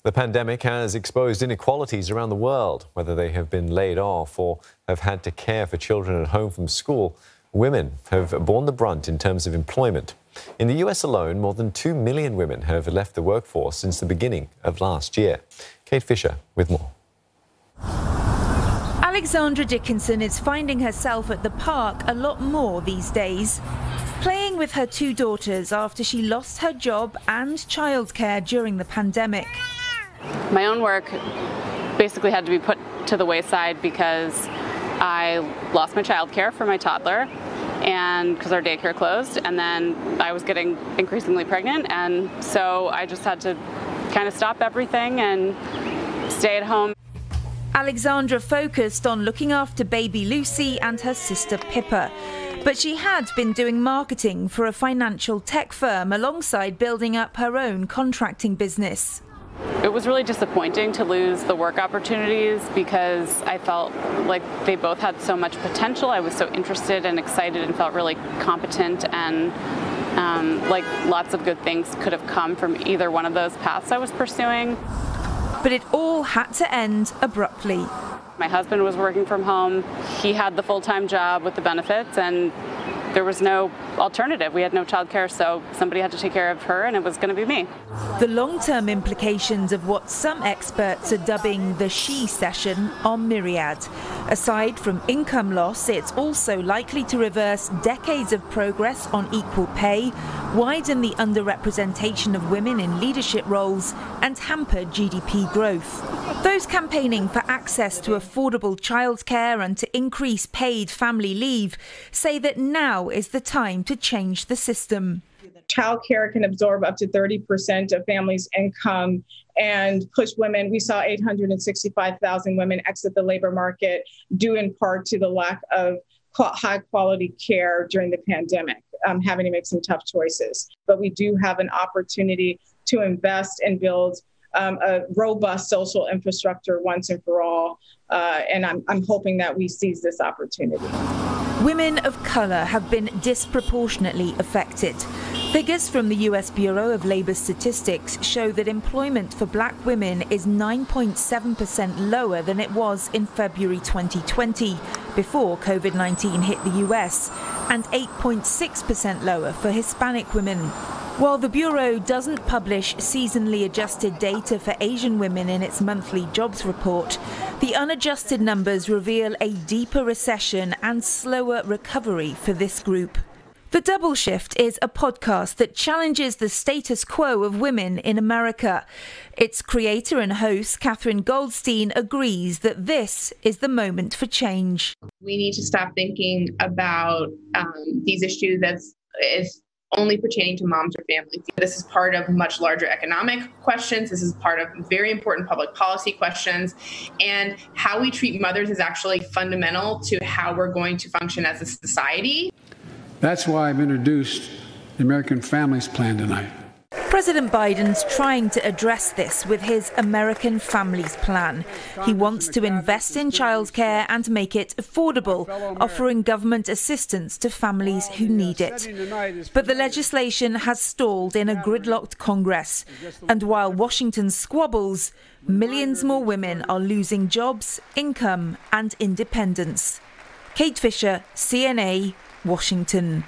The pandemic has exposed inequalities around the world. Whether they have been laid off or have had to care for children at home from school, women have borne the brunt in terms of employment. In the US alone, more than 2 million women have left the workforce since the beginning of last year. Kate Fisher with more. Alexandra Dickinson is finding herself at the park a lot more these days, playing with her 2 daughters after she lost her job and childcare during the pandemic. My own work basically had to be put to the wayside because I lost my childcare for my toddler, and because our daycare closed, and then I was getting increasingly pregnant, and so I just had to kind of stop everything and stay at home. Alexandra focused on looking after baby Lucy and her sister Pippa, but she had been doing marketing for a financial tech firm alongside building up her own contracting business. It was really disappointing to lose the work opportunities because I felt like they both had so much potential. I was so interested and excited and felt really competent, and like lots of good things could have come from either one of those paths I was pursuing. But it all had to end abruptly. My husband was working from home. He had the full-time job with the benefits, and there was no alternative. We had no childcare, so somebody had to take care of her, and it was going to be me. The long-term implications of what some experts are dubbing the She-cession are myriad. Aside from income loss, it's also likely to reverse decades of progress on equal pay, widen the underrepresentation of women in leadership roles, and hamper GDP growth. Those campaigning for access to affordable childcare and to increase paid family leave say that now is the time to change the system. Childcare can absorb up to 30% of families' income and push women. We saw 865,000 women exit the labor market due in part to the lack of high quality care during the pandemic, having to make some tough choices. But we do have an opportunity to invest and build a robust social infrastructure once and for all. And I'm hoping that we seize this opportunity. Women of colour have been disproportionately affected. Figures from the US Bureau of Labour Statistics show that employment for black women is 9.7% lower than it was in February 2020, before COVID-19 hit the US, and 8.6% lower for Hispanic women. While the Bureau doesn't publish seasonally adjusted data for Asian women in its monthly jobs report, the unadjusted numbers reveal a deeper recession and slower recovery for this group. The Double Shift is a podcast that challenges the status quo of women in America. Its creator and host, Catherine Goldstein, agrees that this is the moment for change. We need to stop thinking about these issues as only pertaining to moms or families. This is part of much larger economic questions. This is part of very important public policy questions. And how we treat mothers is actually fundamental to how we're going to function as a society. That's why I've introduced the American Families Plan tonight. President Biden's trying to address this with his American Families Plan. He wants to invest in childcare and make it affordable, offering government assistance to families who need it. But the legislation has stalled in a gridlocked Congress. And while Washington squabbles, millions more women are losing jobs, income and independence. Kate Fisher, CNA, Washington.